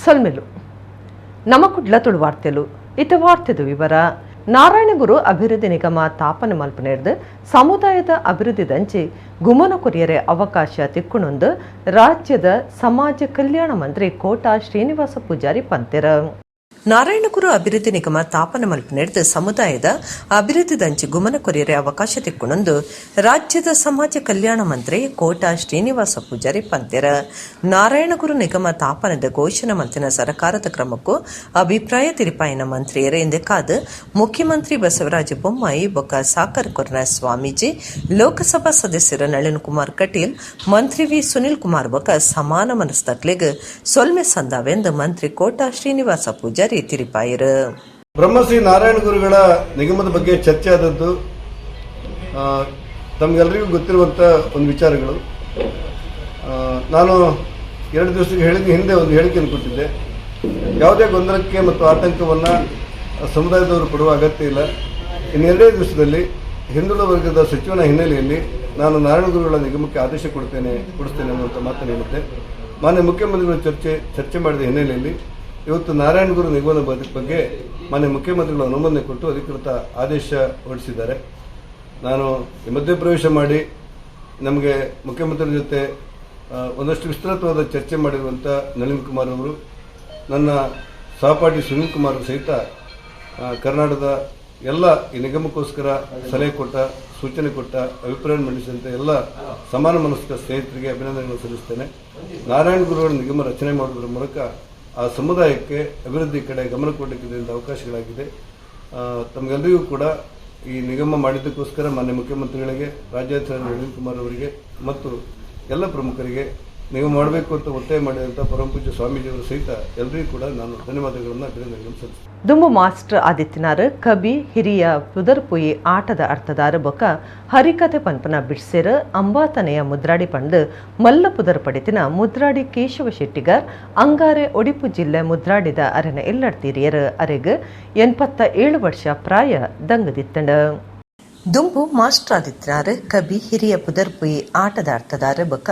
ಸೊಲ್ಮೆಲು ನಮ್ಮ ಕುಡ್ಲ ತುಳು ವಾರ್ತೆಲು ಇತ ವಾರ್ತೆದು ವಿವರ ನಾರಾಯಣಗುರು ಅಭಿವೃದ್ಧಿ ನಿಗಮ ತಾಪನೆ ಮಲ್ಪನೆರ್ದು ಸಮುದಾಯದ ಅಭಿವೃದ್ಧಿದಂಚಿ ಗುಮನ ಕೊರಿಯರೆ ಅವಕಾಶ ತಿಕ್ಕುಣೊಂದು ರಾಜ್ಯದ ಸಮಾಜ ಕಲ್ಯಾಣ ಮಂತ್ರಿ ಕೋಟಾ ಶ್ರೀನಿವಾಸ ಪೂಜಾರಿ ಪಂತೆರ ನಾರಾಯಣಗುರು ಅಭಿವೃದ್ಧಿ ನಿಗಮ ತಾಪನ ಮಲ್ಪನೆರ್ದು ಸಮುದಾಯದ ಅಭಿವೃದ್ಧಿದಂಚಿ ಗುಮನ ಕೊರಿಯರೆ ಅವಕಾಶ ತಿಕ್ಕುಣೊಂದು ರಾಜ್ಯದ ಸಮಾಜ ಕಲ್ಯಾಣ ಮಂತ್ರಿ ಕೋಟಾ ಶ್ರೀನಿವಾಸ ಪೂಜಾರಿ ಪಂತೆರ ನಾರಾಯಣಗುರು ನಿಗಮ ತಾಪನದ ಘೋಷಣೆ ಮಂತಿನ ಸರ್ಕಾರದ ಕ್ರಮಕ್ಕೂ ಅಭಿಪ್ರಾಯ ತಿರಿಪಾಯಿನ ಮಂತ್ರಿಯರ ಇಂದಕ್ಕಾದ ಮುಖ್ಯಮಂತ್ರಿ ಬಸವರಾಜ ಬೊಮ್ಮಾಯಿ ಬೊಕ್ಕ ಸಾಕರ ಕೊರನ ಸ್ವಾಮೀಜಿ ಲೋಕಸಭಾ ಸದಸ್ಯರ ನಳಿನ್ ಕುಮಾರ್ ಕಟೀಲ್ ಮಂತ್ರಿ ವಿ ಸುನಿಲ್ ಕುಮಾರ್ ಬೊಕ್ಕ ಸಮಾನ ಮನಸ್ತಕ್ಲೆಗ್ ಸೊಲ್ಮೆ ಸಂದಾವೆಂದು ಮಂತ್ರಿ ಕೋಟಾ ಶ್ರೀನಿವಾಸ ಪೂಜಾರಿ ತಿರಿಪಾಯಿರು. ಬ್ರಹ್ಮಶ್ರೀ ನಾರಾಯಣ ಗುರುಗಳ ನಿಗಮದ ಬಗ್ಗೆ ಚರ್ಚೆ ಆದದ್ದು ತಮಗೆಲ್ಲರಿಗೂ ಗೊತ್ತಿರುವಂಥ ಒಂದು ವಿಚಾರಗಳು. ನಾನು 2 ದಿವಸದ ಹಿಂದೆ ಒಂದು ಹೇಳಿಕೆಯನ್ನು ಕೊಟ್ಟಿದ್ದೆ. ಯಾವುದೇ ಗೊಂದಲಕ್ಕೆ ಮತ್ತು ಆತಂಕವನ್ನು ಸಮುದಾಯದವರು ಪಡುವ ಅಗತ್ಯ ಇಲ್ಲ. ಇನ್ನು 2 ದಿವಸದಲ್ಲಿ ಹಿಂದುಳಿದ ವರ್ಗದ ಸಚಿವನ ಹಿನ್ನೆಲೆಯಲ್ಲಿ ನಾನು ನಾರಾಯಣ ಗುರುಗಳ ನಿಗಮಕ್ಕೆ ಆದೇಶ ಕೊಡಿಸ್ತೇನೆ ಅನ್ನುವಂಥ ಮಾತನ್ನು ಹೇಳಿದ್ದೆ. ಮಾನ್ಯ ಮುಖ್ಯಮಂತ್ರಿಗಳು ಚರ್ಚೆ ಮಾಡಿದ ಹಿನ್ನೆಲೆಯಲ್ಲಿ ಇವತ್ತು ನಾರಾಯಣ ಗುರು ನಿಗಮದ ಬಗ್ಗೆ ಮಾನ್ಯ ಮುಖ್ಯಮಂತ್ರಿಗಳು ಅನುಮೋದನೆ ಕೊಟ್ಟು ಅಧಿಕೃತ ಆದೇಶ ಹೊರಡಿಸಿದ್ದಾರೆ. ನಾನು ಮಧ್ಯಪ್ರವೇಶ ಮಾಡಿ ನಮಗೆ ಮುಖ್ಯಮಂತ್ರಿ ಜೊತೆ ಒಂದಷ್ಟು ವಿಸ್ತೃತವಾದ ಚರ್ಚೆ ಮಾಡಿರುವಂಥ ನಳಿನ್ ಕುಮಾರ್ ಅವರು, ನನ್ನ ಸಹಪಾಠಿ ಸುನಿಲ್ ಕುಮಾರ್ ಸಹಿತ ಕರ್ನಾಟಕದ ಎಲ್ಲ ಈ ನಿಗಮಕ್ಕೋಸ್ಕರ ಸಲಹೆ ಕೊಟ್ಟ, ಸೂಚನೆ ಕೊಟ್ಟ, ಅಭಿಪ್ರಾಯ ಮಂಡಿಸಿದಂಥ ಎಲ್ಲ ಸಮಾನ ಮನಸ್ಕ ಸ್ನೇಹಿತರಿಗೆ ಅಭಿನಂದನೆಗಳನ್ನು ಸಲ್ಲಿಸ್ತೇನೆ. ನಾರಾಯಣ ಗುರುಗಳ ನಿಗಮ ರಚನೆ ಮಾಡುವುದರ ಮೂಲಕ ಆ ಸಮುದಾಯಕ್ಕೆ ಅಭಿವೃದ್ಧಿ ಕಡೆ ಗಮನ ಕೊಡಲಿಕ್ಕೆ ಅವಕಾಶಗಳಾಗಿದೆ. ತಮಗೆಲ್ಲರಿಗೂ ಕೂಡ ಈ ನಿಗಮ ಮಾಡಿದ್ದಕ್ಕೋಸ್ಕರ ಮಾನ್ಯ ಮುಖ್ಯಮಂತ್ರಿಗಳಿಗೆ, ರಾಜ್ಯಾಧ್ಯಕ್ಷ ನಳಿನ್ ಕುಮಾರ್ ಅವರಿಗೆ ಮತ್ತು ಎಲ್ಲ ಪ್ರಮುಖರಿಗೆ ನಿಗಮ ಮಾಡಬೇಕು ಅಂತ ಒತ್ತಾಯ ಮಾಡಿದಂಥ ಪರಮಪೂಜ್ಯ ಸ್ವಾಮೀಜಿಯವರು ಸಹಿತ ಎಲ್ಲರಿಗೂ ಕೂಡ ನಾನು ಧನ್ಯವಾದಗಳನ್ನು ಅಭಿನಂದನೆಗಳನ್ನು ಸಲ್ಲಿಸ್ತೇನೆ. ದುಂಬು ಮಾಸ್ಟರ್ ಆದಿತ್ಯನಾರ್ ಕಬಿ ಹಿರಿಯ ಪುದರ್ಪುಯಿ ಆಟದ ಅರ್ಥದಾರ ಬೊಕ ಹರಿಕತೆ ಪಂಪನ ಬಿಡ್ಸೆರ್ ಅಂಬಾತನೆಯ ಮುದ್ರಾಡಿ ಪಂಡ್ ಮಲ್ಲ ಪುದರ್ ಪಡಿತಿನ ಮುದ್ರಾಡಿ ಕೇಶವ ಶೆಟ್ಟಿಗರ್ ಅಂಗಾರೆ ಒಡಿಪು ಜಿಲ್ಲೆ ಮುದ್ರಾಡಿದ ಅರೆನ ಎಲ್ಲಡ್ತೀರಿಯರ್ ಅರೆಗ್ 87 ವರ್ಷ ಪ್ರಾಯ ದಂಗದಿತ್ತಂಡ. ದುಂಬು ಮಾಸ್ಟರ್ ಆದಿತ್ಯನಾರ್ ಕಬಿ ಹಿರಿಯ ಪುದರ್ಪುಯಿ ಆಟದ ಅರ್ಥದಾರ ಬೊಕ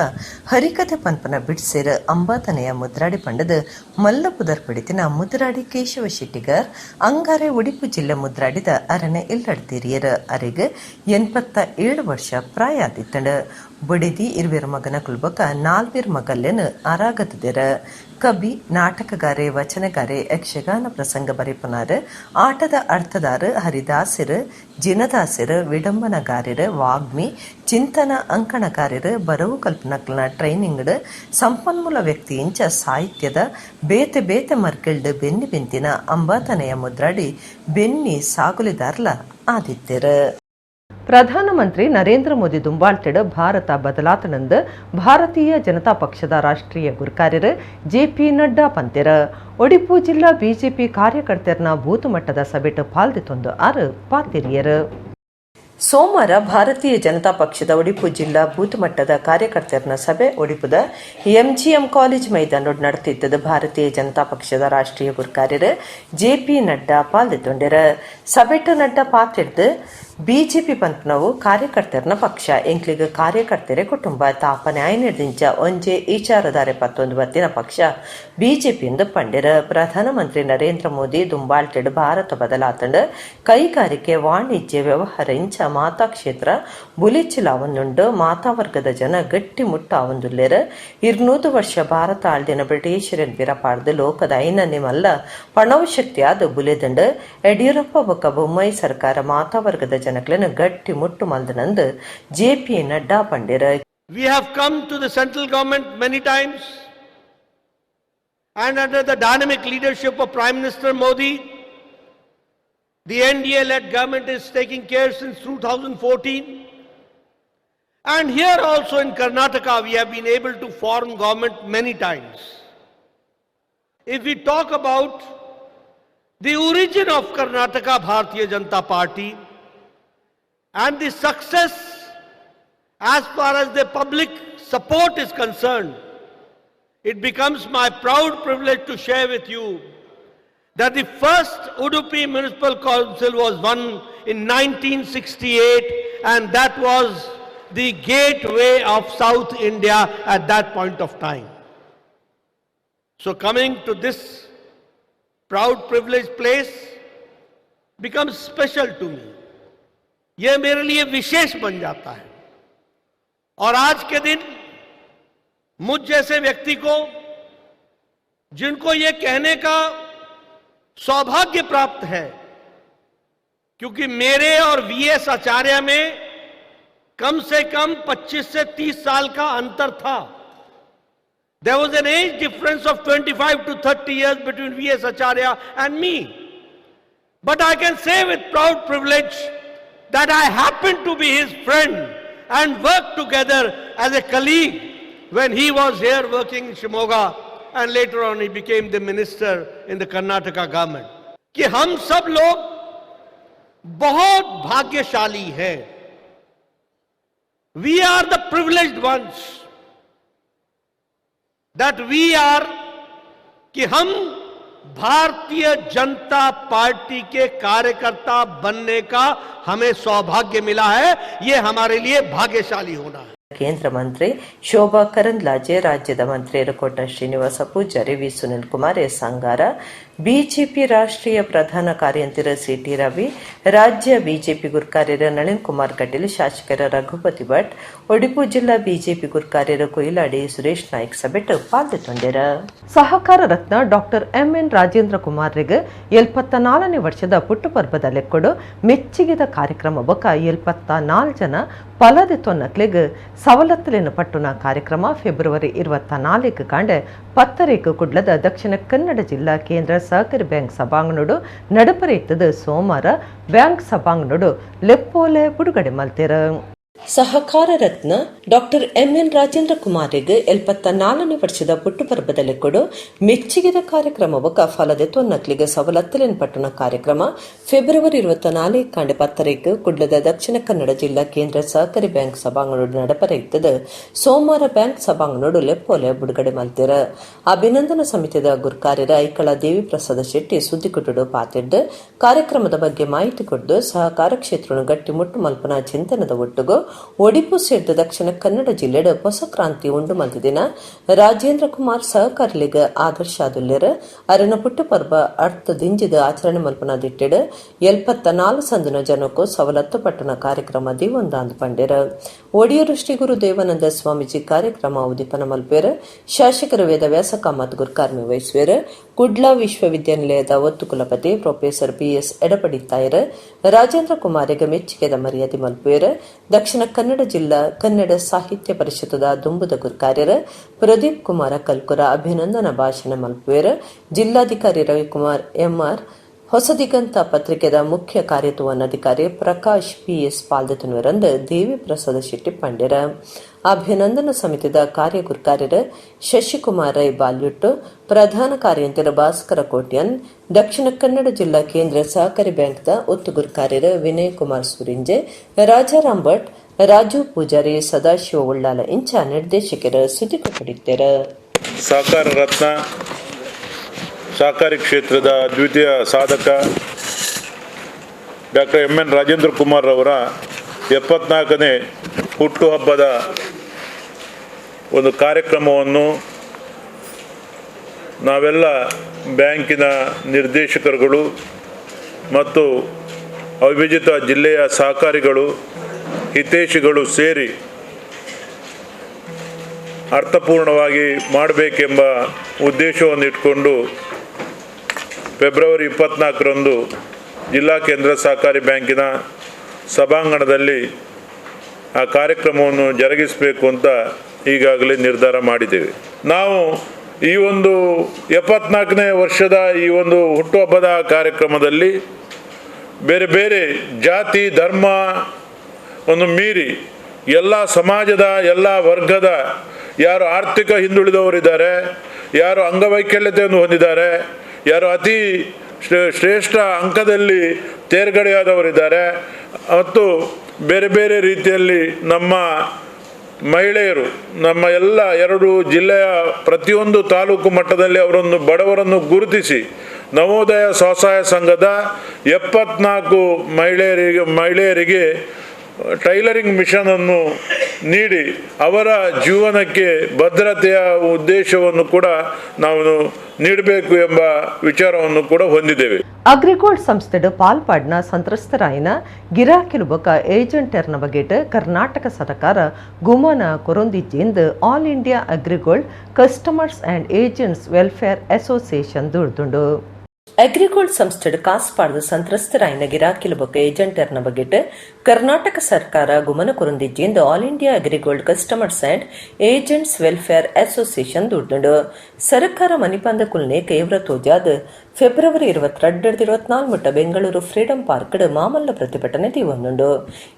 ಹರಿಕತೆ ಪಂಪನ ಬಿಡ್ಸೆರ್ ಅಂಬಾತನೆಯ ಮುದ್ರಾಡಿ ಪಂಡದ ಮಲ್ಲ ಪುದರ್ ಪಡಿತಿನ ಮುದ್ರಾಡಿ ಕೇಶವ ಶೆಟ್ಟಿಗರ್ ಅಂಗಾರೆ ಒಡಿಪು ಜಿಲ್ಲೆ ಮುದ್ರಾಡಿದ ಅರನೆ ಎಲ್ಲಡ್ತೀರಿಯರ್ ಅರೆಗ್ 87 ವರ್ಷ ಪ್ರಾಯ ಆದಿತ್ತಂಡ. ಬಡಿದಿ 20 ಮಗನ ಕುಲ್ಬಕ 4 ಮಗಲ್ಲೆನ್ ಆರಾಗತಿದೆರ. ಕಬಿ, ನಾಟಕಗಾರೆ, ವಚನಗಾರೆ, ಯಕ್ಷಗಾನ ಪ್ರಸಂಗ ಬರೆಪನಾರ್, ಆಟದ ಅರ್ಥದಾರ, ಹರಿದಾಸರ್, ಜಿನದಾಸರ್, ವಿಡಂಬನಗಾರರ್, ವಾಗ್ಮಿ, ಚಿಂತನ ಅಂಕಣಗಾರರ್, ಬರವು ಕಲ್ಪನಕ್ಲನ ಟ್ರೈನಿಂಗ್ ಸಂಪನ್ಮೂಲ ವ್ಯಕ್ತಿ ಇಂಚ ಸಾಹಿತ್ಯದ ಬೇತೆ ಬೇತೆ ಮರ್ಕೆಲ್ಡ್ ಬೆನ್ನಿ ಬೆಂತಿನ ಅಂಬಾತನೆಯ ಮುದ್ರಾಡಿ ಬೆನ್ನಿ ಸಾಗುಲಿದಾರ್ಲ ಆದಿತ್ಯರ್. ಪ್ರಧಾನಮಂತ್ರಿ ನರೇಂದ್ರ ಮೋದಿ ದುಂಬಾಳ್ತೆಡ್ ಭಾರತ ಬದಲಾತನಂದ್ ಭಾರತೀಯ ಜನತಾ ಪಕ್ಷದ ರಾಷ್ಟ್ರೀಯ ಗುರುಕಾರ್ಯರ್ ಜೆಪಿ ನಡ್ಡಾ ಪಂತೆರ್ ಒಡಿಪು ಜಿಲ್ಲಾ ಬಿಜೆಪಿ ಕಾರ್ಯಕರ್ತೆರ್ನ ಬೂತ್ ಮಟ್ಟದ ಸಭೆಟ್ ಪಾಲ್ದಿತ್ತೊಂದು ಆರು ಪಾತಿರಿಯರ್. ಸೋಮವಾರ ಭಾರತೀಯ ಜನತಾ ಪಕ್ಷದ ಒಡಿಪು ಜಿಲ್ಲಾ ಬೂತ್ ಮಟ್ಟದ ಕಾರ್ಯಕರ್ತೆರ್ನ ಸಭೆ ಒಡಿಪುದ ಎಂಜಿಎಂ ಕಾಲೇಜ್ ಮೈದಾನೋಡ್ ನಡೆತಿದ್ದದ ಭಾರತೀಯ ಜನತಾ ಪಕ್ಷದ ರಾಷ್ಟ್ರೀಯ ಗುರುಕಾರ್ಯರ್ ಜೆಪಿ ನಡ್ಡಾ ಪಾಲ್ದಿತ್ತೊಂಡೆರ್. ಸಭೆಟ್ ನಡ್ಡಾ ಪಾತಿರ್ದು ಬಿಜೆಪಿ ಪಂಪನವು ಕಾರ್ಯಕರ್ತೆರ್ನ ಪಕ್ಷ ಎಂಕ್ಲಿಗ್ ಕಾರ್ಯಕರ್ತೆರೆ ಕುಟುಂಬ ತಾಪನೆ ಆಯ್ನೆಡ್ದಿಂಚ ಒಂಜೆ ಈಚಾರದಾರೆ 11 ಬತ್ತಿನ ಪಕ್ಷ ಬಿಜೆಪಿಯಿಂದ ಪಂಡೆರ್. ಪ್ರಧಾನಮಂತ್ರಿ ನರೇಂದ್ರ ಮೋದಿ ದುಂಬಾಳ್ತೆಡ್ ಭಾರತ ಬದಲಾತಂಡ್ ಕೈಗಾರಿಕೆ, ವಾಣಿಜ್ಯ, ವ್ಯವಹಾರ ಇಂಚ ಮಾತಾ ಕ್ಷೇತ್ರ ಬುಲಿಚ್ಚಿಲಾವೊಂದುಂಡು ಮಾತಾವರ್ಗದ ಜನ ಗಟ್ಟಿ ಮುಟ್ಟ ಆವೊಂದುಲ್ಲೆರ್. 200 ವರ್ಷ ಭಾರತ ಆಳ್ದಿನ ಬ್ರಿಟಿಷರನ್ ಬಿರಪಾಡ್ದು ಲೋಕದ ಐನನ್ನೇ ಮಲ್ಲ ಪಣವು ಶಕ್ತಿ ಆದ ಬುಲೆದಂಡ್ ಯಡಿಯೂರಪ್ಪ ಬೊಕ್ಕ ಬೊಮ್ಮಾಯಿ ಸರ್ಕಾರ ಮಾತಾವರ್ಗದ ಜನಕ್ಲೆನ ಗಟ್ಟಿ ಮುಟ್ಟು ಮಲ್ದನಂದ್ ಜೆಪಿ ನಡ್ಡಾ ಪಂಡೆರ್. We have come to the central government many times and under the dynamic leadership of Prime Minister Modi, the NDA-led government is taking care since 2014. And here also in Karnataka we have been able to form government many times. If we talk about the origin of Karnataka Bharatiya Janata Party and the success as far as the public support is concerned, it becomes my proud privilege to share with you that the first Udupi Municipal Council was won in 1968, and that was the gateway of South India at that point of time. So coming to this proud privileged place becomes special to me. यह मेरे लिए विशेष बन जाता है और आज के दिन मुझ जैसे व्यक्ति को, जिनको यह कहने का सौभाग्य प्राप्त है, क्योंकि मेरे और वीएस आचार्य में कम से कम 25 से 30 साल का अंतर था. There was an age difference of 25 to 30 years between V.S. Acharya and me. But I can say with proud privilege that I happened to be his friend and worked together as a colleague when he was here working in Shimoga and later on he became the minister in the Karnataka government. कि हम सब लोग बहुत भाग्यशाली हैं. We are the privileged ones. that we are कि हम Bharatiya Janata party के कार्यकर्ता बनने का हमें सौभाग्य मिला है. ये हमारे लिए भाग्यशाली होना है. ಕೇಂದ್ರ ಮಂತ್ರಿ ಶೋಭಾ ಕರಂದ್ಲಾಜೆ, ರಾಜ್ಯದ ಮಂತ್ರಿಯರು ಕೋಟ ಶ್ರೀನಿವಾಸ ಪೂಜಾರಿ, ವಿ ಸುನಿಲ್ ಕುಮಾರ್, ಎಸ್ ಅಂಗಾರ, ಬಿಜೆಪಿ ರಾಷ್ಟ್ರೀಯ ಪ್ರಧಾನ ಕಾರ್ಯಂತರ ಸಿಟಿ ರವಿ, ರಾಜ್ಯ ಬಿಜೆಪಿ ಗುರ್ಕಾರ್ಯರ ನಳಿನ್ ಕುಮಾರ್ ಕಟೀಲ್, ಶಾಸಕರ ರಘುಪತಿ ಭಟ್, ಉಡುಪಿ ಜಿಲ್ಲಾ ಬಿಜೆಪಿ ಗುರ್ಕಾರ್ಯರ ಕೊಯಿಲಾಡಿ ಸುರೇಶ್ ನಾಯ್ಕ್ ಸಭೆಟ್ ಪಾಲ್ಗೊಂಡಿರ. ಸಹಕಾರ ರತ್ನ ಡಾಕ್ಟರ್ ಎಂಎನ್ ರಾಜೇಂದ್ರ ಕುಮಾರ್ರಿಗೆ 74ನೇ ವರ್ಷದ ಪುಟ್ಟುಪರ್ವದ ಲೆಕ್ಕೊಡು ಮೆಚ್ಚುಗೆದ ಕಾರ್ಯಕ್ರಮ ಬೊಕ 74 ಜನ ಫಲದಿತ್ತೊನ್ನಕ್ಲೆಗ್ ಸವಲತ್ತಲಿನ ಪಟ್ಟುನ ಕಾರ್ಯಕ್ರಮ ಫೆಬ್ರವರಿ 24 ಕಾಂಡೆ 10 ಕುಡ್ಲದ ದಕ್ಷಿಣ ಕನ್ನಡ ಜಿಲ್ಲಾ ಕೇಂದ್ರ ಸಹಕಾರಿ ಬ್ಯಾಂಕ್ ಸಭಾಂಗಣೋಡು ನಡಪರೆಯಿತದ ಸೋಮವಾರ ಬ್ಯಾಂಕ್ ಸಭಾಂಗಣೋಡು ಲೆಪ್ಪೋಲೆ ಬಿಡುಗಡೆ ಮಲ್ತೇರ. ಸಹಕಾರ ರತ್ನ ಡಾಕ್ಟರ್ ಎಂಎನ್ ರಾಜೇಂದ್ರ ಕುಮಾರಿಗೆ 74ನೇ ವರ್ಷದ ಪುಟ್ಟುಪರ್ವದ ಲೆಕ್ಕೊಡು ಮೆಚ್ಚುಗೆದ ಕಾರ್ಯಕ್ರಮ ಬೊಕ ಫಲದೆತ್ತೊನ್ನಕ್ಲಿಗೆ ಸವಲತ್ತಲಿನ ಪಟ್ಟಣ ಕಾರ್ಯಕ್ರಮ ಫೆಬ್ರವರಿ 24 ಕಾಂಡೆ 10 ಕುಡ್ಲದ ದಕ್ಷಿಣ ಕನ್ನಡ ಜಿಲ್ಲಾ ಕೇಂದ್ರ ಸಹಕಾರಿ ಬ್ಯಾಂಕ್ ಸಭಾಂಗಣೋಡು ನಡಪರೆಯಿತದ ಸೋಮವಾರ ಬ್ಯಾಂಕ್ ಸಭಾಂಗಣೋಡು ಲೆಪ್ಪೋಲೆ ಬಿಡುಗಡೆ ಮಲ್ತೇರ. ಅಭಿನಂದನಾ ಸಮಿತಿಯ ಗುರ್ಕಾರ್ಯರ ಐಕಳ ದೇವಿ ಪ್ರಸಾದ ಶೆಟ್ಟಿ ಸುದ್ದಿಗುಟ್ಟುಡು ಪಾತಿಡ್ದು ಕಾರ್ಯಕ್ರಮದ ಬಗ್ಗೆ ಮಾಹಿತಿ ಕೊಟ್ಟು ಸಹಕಾರ ಕ್ಷೇತ್ರವನ್ನು ಗಟ್ಟಿಮುಟ್ಟು ಮಲ್ಪನ ಚಿಂತನದ ಒಟ್ಟುಗು ಒಡಿಪು ಸೇರಿದ ದಕ್ಷಿಣ ಕನ್ನಡ ಜಿಲ್ಲೆಡ ಹೊಸ ಕ್ರಾಂತಿ ಉಂಡು ಮಲ್ತಿದಿನ ರಾಜೇಂದ್ರ ಕುಮಾರ್ ಸಹಕಾರಿಲಿಗ ಆದರ್ಶ ಆದುಲ್ಲೆರ ಅರನ ಪುಟ್ಟಪರ್ವ ಅರ್ಥ ದಿಂಜಿದ ಆಚರಣೆ ಮಲ್ಪನ ದಿಟ್ಟೆಡ 74 ಸಂದಿನ ಜನಕ್ಕೂ ಸವಲತ್ತು ಪಟ್ಟಣ ಕಾರ್ಯಕ್ರಮ ದಿವಂದಾಂದು ಪಂಡೆರ. ಒಡಿಯೂರು ಶ್ರೀ ಗುರು ದೇವಾನಂದ ಸ್ವಾಮೀಜಿ ಕಾರ್ಯಕ್ರಮ ಉದಿಪನ ಮಲ್ಪೇರ. ಶಾಸಕರ ವೇದವ್ಯಾಸ ಕಾಮತ್ ಗುರ್ಕಾರ್ಮಿ ವಹಿಸುವೇರ. ಕುಡ್ಲಾ ವಿಶ್ವವಿದ್ಯಾನಿಲಯದ ಒತ್ತು ಕುಲಪತಿ ಪ್ರೊಫೆಸರ್ ಬಿಎಸ್ ಎಡಪಡಿ ತಾಯರ ರಾಜೇಂದ್ರ ಕುಮಾರಿಗೆ ಮೆಚ್ಚುಗೆದ ಮರ್ಯಾದೆ ಮಲ್ಪೇರ. ದಕ್ಷಿಣ ಕನ್ನಡ ಜಿಲ್ಲಾ ಕನ್ನಡ ಸಾಹಿತ್ಯ ಪರಿಷತ್ತದ ದುಂಬುದ ಗುರ್ಕಾರ್ಯರ ಪ್ರದೀಪ್ ಕುಮಾರ ಕಲ್ಕುರ ಅಭಿನಂದನಾ ಭಾಷಣ ಮಲ್ಪೇರ. ಜಿಲ್ಲಾಧಿಕಾರಿ ರವಿಕುಮಾರ್ ಎಂಆರ್, ಹೊಸದಿಗಂತ ಪತ್ರಿಕೆದ ಮುಖ್ಯ ಕಾರ್ಯನಿರ್ವಹಣಾಧಿಕಾರಿ ಪ್ರಕಾಶ್ ಪಿಎಸ್ ಪಾಲ್ದತುನವರಂದು ದೇವಿ ಪ್ರಸಾದ ಶೆಟ್ಟಿ ಪಂಡೆರ. ಅಭಿನಂದನಾ ಸಮಿತಿದ ಕಾರ್ಯಗುರ್ಕಾರ್ಯರ ಶಶಿಕುಮಾರ್ ರೈ ಬಾಲ್ಯುಟ್ಟು, ಪ್ರಧಾನ ಕಾರ್ಯಂತರ ಭಾಸ್ಕರ ಕೋಟ್ಯನ್, ದಕ್ಷಿಣ ಕನ್ನಡ ಜಿಲ್ಲಾ ಕೇಂದ್ರ ಸಹಕಾರಿ ಬ್ಯಾಂಕ್ದ ಒತ್ತು ಗುರ್ಕಾರ್ಯರ ವಿನಯ್ ಕುಮಾರ್ ಸುರಿಂಜೆ, ರಾಜಾರಾಮ್ ಭಟ್, ರಾಜು ಪೂಜಾರಿ, ಸದಾಶಿವ ಉಳ್ಳಾಲ ಇಂಚ ನಿರ್ದೇಶಕರ ಸುದ್ದಿ ಕೊಟ್ಟಿದ್ದಾರೆ. ಸಹಕಾರ ರತ್ನ ಸಹಕಾರಿ ಕ್ಷೇತ್ರದ ದ್ವಿತೀಯ ಸಾಧಕ ಡಾಕ್ಟರ್ ಎಂಎನ್ ರಾಜೇಂದ್ರ ಕುಮಾರ್ ಅವರ 74ನೇ ಹುಟ್ಟುಹಬ್ಬದ ಒಂದು ಕಾರ್ಯಕ್ರಮವನ್ನು ನಾವೆಲ್ಲ ಬ್ಯಾಂಕಿನ ನಿರ್ದೇಶಕರುಗಳು ಮತ್ತು ಅವಿಭಜಿತ ಜಿಲ್ಲೆಯ ಸಹಕಾರಿಗಳು ಹಿತೈಷಿಗಳು ಸೇರಿ ಅರ್ಥಪೂರ್ಣವಾಗಿ ಮಾಡಬೇಕೆಂಬ ಉದ್ದೇಶವನ್ನು ಇಟ್ಕೊಂಡು ಫೆಬ್ರವರಿ 24ರಂದು ಜಿಲ್ಲಾ ಕೇಂದ್ರ ಸಹಕಾರಿ ಬ್ಯಾಂಕಿನ ಸಭಾಂಗಣದಲ್ಲಿ ಆ ಕಾರ್ಯಕ್ರಮವನ್ನು ಜರುಗಿಸಬೇಕು ಅಂತ ಈಗಾಗಲೇ ನಿರ್ಧಾರ ಮಾಡಿದ್ದೇವೆ. ನಾವು ಈ ಒಂದು 74ನೇ ವರ್ಷದ ಈ ಒಂದು ಹುಟ್ಟುಹಬ್ಬದ ಕಾರ್ಯಕ್ರಮದಲ್ಲಿ ಬೇರೆ ಬೇರೆ ಜಾತಿ ಧರ್ಮ ಒಂದು ಮೀರಿ ಎಲ್ಲ ಸಮಾಜದ ಎಲ್ಲ ವರ್ಗದ ಯಾರು ಆರ್ಥಿಕ ಹಿಂದುಳಿದವರಿದ್ದಾರೆ, ಯಾರು ಅಂಗವೈಕಲ್ಯತೆಯನ್ನು ಹೊಂದಿದ್ದಾರೆ, ಯಾರು ಅತಿ ಶ್ರೇಷ್ಠ ಅಂಕದಲ್ಲಿ ತೇರ್ಗಡೆಯಾದವರಿದ್ದಾರೆ ಮತ್ತು ಬೇರೆ ಬೇರೆ ರೀತಿಯಲ್ಲಿ ನಮ್ಮ ಮಹಿಳೆಯರು ನಮ್ಮ ಎಲ್ಲ 2 ಜಿಲ್ಲೆಯ ಪ್ರತಿಯೊಂದು ತಾಲೂಕು ಮಟ್ಟದಲ್ಲಿ ಅವರನ್ನು ಬಡವರನ್ನು ಗುರುತಿಸಿ ನವೋದಯ ಸ್ವಸಹಾಯ ಸಂಘದ 74 ಮಹಿಳೆಯರಿಗೆ ಟೈಲರಿಂಗ್ ಮಿಷನನ್ನು ನೀಡಿ ಅವರ ಜೀವನಕ್ಕೆ ಭದ್ರತೆಯ ಉದ್ದೇಶವನ್ನು ಕೂಡ ನಾವು ನೀಡಬೇಕು ಎಂಬ ವಿಚಾರವನ್ನು ಕೂಡ ಹೊಂದಿದ್ದೇವೆ. ಅಗ್ರಿಗೋಲ್ಡ್ ಸಂಸ್ಥೆಡು ಪಾಲ್ಪಾಡ್ನ ಸಂತ್ರಸ್ತರಾಯಿನ ಗಿರಾಕಿಲು ಬೊಕ ಏಜೆಂಟರ್ನ ಬಗೆಟ್ ಕರ್ನಾಟಕ ಸರ್ಕಾರ ಗುಮನ ಕೊರೊಂದಿಜ್ಜಿಂದು all India Agrigold customers and agents welfare association ದುಡ್ದುಂಡು. ಅಗ್ರಿಗೋಲ್ಡ್ ಸಂಸ್ಥೆಡು ಕಾಸ್ಪಾಡ್ದು ಸಂತ್ರಸ್ತರಾಯಿನ ಗಿರಾಕಿಲು ಬೊಕ ಏಜೆಂಟರ್ನ ಬಗೆಟ್ ಕರ್ನಾಟಕ ಸರ್ಕಾರ ಗುಮನ ಕೊರೊಂದಿಜ್ಜಿಂದು all India Agrigold customers and agents welfare association ದುಡ್ದುಂಡು. ಸರ್ಕಾರ ಮನಿಪಂದ ಕುಲ್ನೆ ಕೇವ್ರ ತೋಜಾದ್ ಫೆಬ್ರವರಿ 22-24 ಬೆಂಗಳೂರು ಫ್ರೀಡಂ ಪಾರ್ಕ್ ಮಾಮಲ್ಲ ಪ್ರತಿಭಟನೆ ತೀವೊಂದುಂಡು.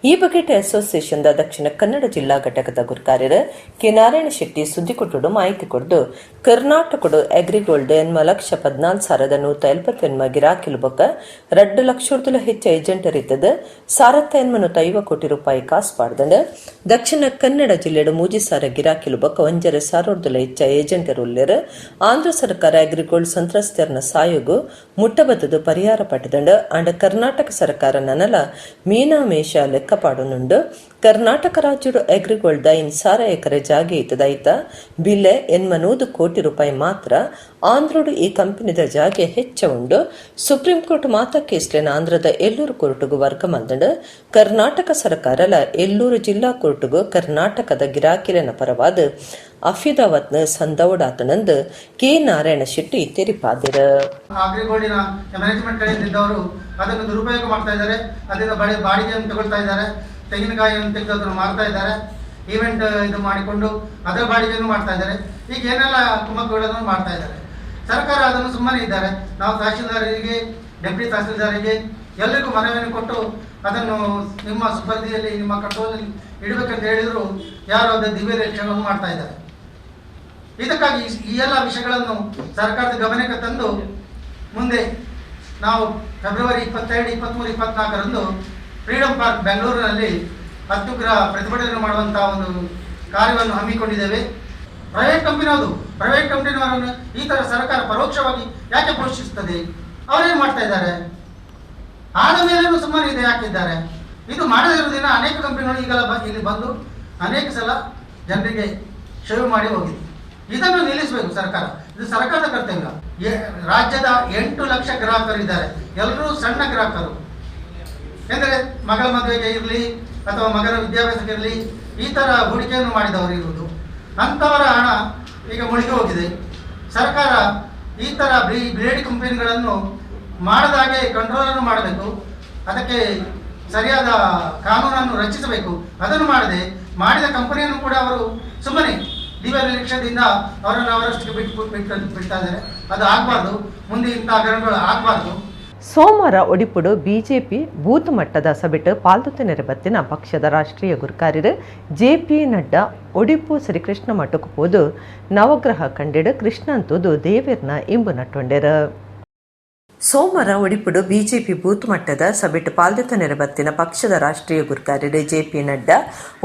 ಈ ಬಗೆಟ್ ಅಸೋಸಿಯೇಷನ್ ದಕ್ಷಿಣ ಕನ್ನಡ ಜಿಲ್ಲಾ ಘಟಕದ ಗುರುಕಾರ್ಯರ ಕೆ ನಾರಾಯಣ ಶೆಟ್ಟಿ ಸುದ್ದಿ ಕೊಟ್ಟು ಮಾಹಿತಿ ಕೊಡ್ದು ಕರ್ನಾಟಕಡು ಅಗ್ರಿಗೋಲ್ಡ್ 14,140 ಗಿರಾಕಿಲು ಬೊಕ್ಕ 2 ಲಕ್ಷ ಹೆಚ್ಚು ಏಜೆಂಟರ್ ಇದ್ದದ 1,150 ಕೋಟಿ ರೂಪಾಯಿ ಕಾಸು ಪಾಡ್ದಂಡು ದಕ್ಷಿಣ ಕನ್ನಡ ಜಿಲ್ಲೆಡು ಮೂಜಿಸಾರ ಗಿರಾಕಿಲು ಬೊಕ್ಕ 1,100 ಹೆಚ್ಚು ಏಜೆಂಟರ್ ಉಳ್ಳೇರು ಆಂಧ್ರ ಸರ್ಕಾರ ಅಗ್ರಿಗೋಲ್ಡ್ ಸಂತ್ರಸ್ತರ್ನ ಸಾಯೋಗು ಮುಟ್ಟಬದ್ದದು ಪರಿಹಾರ ಪಟ್ಟದಂಡು ಅಂಡ ಕರ್ನಾಟಕ ಸರ್ಕಾರ ನನಲ ಮೀನಾಮೇಷ ಲೆಕ್ಕಪಾಡುನುಂಡು. ಕರ್ನಾಟಕ ರಾಜ್ಯಡು ಅಗ್ರಿಗೋಲ್ಡ್ 1,000 ಎಕರೆ ಜಾಗೆ ಇತ್ತದೈತ ಬಿಲ್ಲೆ 100 ಕೋಟಿ ರೂಪಾಯಿ ಮಾತ್ರ ಆಂಧ್ರಡು ಈ ಕಂಪನಿದ ಜಾಗೆ ಹೆಚ್ಚ ಉಂಡು. ಸುಪ್ರೀಂ ಕೋರ್ಟ್ ಮಾತ ಕೇಸ್ಲೆನ ಆಂಧ್ರದ ಎಲ್ಲೂರು ಕೋರ್ಟ್ಗೂ ವರ್ಗ ಮಂದಂಡು ಕರ್ನಾಟಕ ಸರ್ಕಾರಲ ಎಲ್ಲೂರು ಜಿಲ್ಲಾ ಕೋರ್ಟ್ಗೂ ಕರ್ನಾಟಕದ ಗಿರಾಕಿಲೆನ ಪರವಾದ ಅಫಿದಾವತ್ನ ಸಂದೌಡಾತನಂದು ಕೆ ನಾರಾಯಣ ಶೆಟ್ಟಿ ತೆರಿಪಾದಿರ. ಅಗ್ರಿಗೋಲ್ಡಿನ ಮ್ಯಾನೇಜ್ಮೆಂಟ್ ಕಡೆಯಿಂದಿದ್ದವರು ಅದನ್ನು ದುರುಪಯೋಗ ಮಾಡ್ತಾ ಇದ್ದಾರೆ. ಅದರಿಂದ ಬಾಡಿಗೆಯನ್ನು ತಗೊಳ್ತಾ ಇದ್ದಾರೆ. ತೆಂಗಿನಕಾಯಿಯನ್ನು ತೆಗೆದು ಅದನ್ನು ಮಾರ್ತಾ ಇದ್ದಾರೆ. ಈವೆಂಟ್ ಇದು ಮಾಡಿಕೊಂಡು ಅದರ ಬಾಡಿಗೆಯನ್ನು ಮಾಡ್ತಾ ಇದ್ದಾರೆ. ಈಗ ಏನೆಲ್ಲ ಕುಮ್ಮಕ್ಕುಗಳನ್ನು ಮಾಡ್ತಾ ಇದ್ದಾರೆ. ಸರ್ಕಾರ ಅದನ್ನು ಸುಮ್ಮನೆ ಇದ್ದಾರೆ. ನಾವು ತಹಶೀಲ್ದಾರರಿಗೆ, ಡೆಪ್ಟಿ ತಹಶೀಲ್ದಾರಿಗೆ ಎಲ್ಲರಿಗೂ ಮನವಿಯನ್ನು ಕೊಟ್ಟು ಅದನ್ನು ನಿಮ್ಮ ಸುಪರ್ದಿಯಲ್ಲಿ ನಿಮ್ಮ ಕಂಟ್ರೋಲಲ್ಲಿ ಇಡಬೇಕಂತ ಹೇಳಿದ್ರು ಯಾರು ಅದರ ದಿವ್ಯ ರಕ್ಷಣೆಯನ್ನು ಮಾಡ್ತಾ ಇದ್ದಾರೆ. ಇದಕ್ಕಾಗಿ ಈ ಎಲ್ಲ ವಿಷಯಗಳನ್ನು ಸರ್ಕಾರದ ಗಮನಕ್ಕೆ ತಂದು ಮುಂದೆ ನಾವು ಫೆಬ್ರವರಿ 22, 23, 24 ಫ್ರೀಡಂ ಪಾರ್ಕ್ ಬೆಂಗಳೂರಿನಲ್ಲಿ ಅತ್ಯುಗ್ರ ಪ್ರತಿಭಟನೆ ಮಾಡುವಂತಹ ಒಂದು ಕಾರ್ಯವನ್ನು ಹಮ್ಮಿಕೊಂಡಿದ್ದೇವೆ. ಪ್ರೈವೇಟ್ ಕಂಪನಿಯವರನ್ನು ಈ ಥರ ಸರ್ಕಾರ ಪರೋಕ್ಷವಾಗಿ ಯಾಕೆ ಪೋಷಿಸುತ್ತದೆ? ಅವರೇನು ಮಾಡ್ತಾ ಇದ್ದಾರೆ? ಆದ ಮೇಲೇನು ಸುಮ್ಮನೆ ಇದೆ ಯಾಕಿದ್ದಾರೆ? ಇದು ಮಾಡದಿರುವುದಿನ ಅನೇಕ ಕಂಪನಿಗಳು ಈಗಲ ಇಲ್ಲಿ ಬಂದು ಅನೇಕ ಸಲ ಜನರಿಗೆ ಸೇವೆ ಮಾಡಿ ಹೋಗಿದೆ. ಇದನ್ನು ನಿಲ್ಲಿಸಬೇಕು ಸರ್ಕಾರ. ಇದು ಸರ್ಕಾರದ ಕರ್ತವ್ಯ. ರಾಜ್ಯದ 8 ಲಕ್ಷ ಗ್ರಾಹಕರು ಇದ್ದಾರೆ. ಎಲ್ಲರೂ ಸಣ್ಣ ಗ್ರಾಹಕರು. ಎಂದರೆ ಮಗಳ ಮದುವೆಗೆ ಇರಲಿ ಅಥವಾ ಮಗನ ವಿದ್ಯಾಭ್ಯಾಸಕ್ಕೆ ಇರಲಿ ಈ ಥರ ಹೂಡಿಕೆಯನ್ನು ಮಾಡಿದವರು ಇರುವುದು. ಅಂಥವರ ಹಣ ಈಗ ಮುಳುಗಿ ಹೋಗಿದೆ. ಸರ್ಕಾರ ಈ ಥರ ಬ್ಲೇಡ್ ಕಂಪನಿಗಳನ್ನು ಮಾಡದಾಗೆ ಕಂಟ್ರೋಲನ್ನು ಮಾಡಬೇಕು. ಅದಕ್ಕೆ ಸರಿಯಾದ ಕಾನೂನನ್ನು ರಚಿಸಬೇಕು. ಅದನ್ನು ಮಾಡದೆ ಮಾಡಿದ ಕಂಪನಿಯನ್ನು ಕೂಡ ಅವರು ಸುಮ್ಮನೆ ದಿವ್ಯನಿರೀಕ್ಷದಿಂದ ಅವರನ್ನು ಅವರಷ್ಟಕ್ಕೆ ಬಿಡ್ತಾ ಇದ್ದಾರೆ. ಅದು ಆಗಬಾರ್ದು. ಮುಂದೆ ಇಂಥ ಹಗರಣಗಳು ಆಗಬಾರ್ದು. ಸೋಮವಾರ ಒಡಿಪುಡು ಬಿಜೆಪಿ ಬೂತ್ ಮಟ್ಟದ ಸಭೆಟ್ ಪಾಲ್ದೊತ್ತು ನೆರಬತ್ತಿನ ಪಕ್ಷದ ರಾಷ್ಟ್ರೀಯ ಗುರುಕಾರ್ಯರು ಜೆ.ಪಿ. ನಡ್ಡಾ ಒಡಿಪು ಶ್ರೀಕೃಷ್ಣ ಮಠಕ್ಕೆ ಹೋದು ನವಗ್ರಹ ಕಂಡಿಡು ಕೃಷ್ಣಂತುದು ದೇವೇರ್ನ ಇಂಬು ನಟ್ಟೊಂಡೆರು. ಸೋಮವಾರ ಒಡಿಪುಡು ಬಿಜೆಪಿ ಬೂತ್ ಮಟ್ಟದ ಸಭೆಟ್ ಪಾಲ್ದೊತ್ತು ನೆರಬತ್ತಿನ ಪಕ್ಷದ ರಾಷ್ಟ್ರೀಯ ಗುರುಕಾರ್ಯರು ಜೆ.ಪಿ. ನಡ್ಡಾ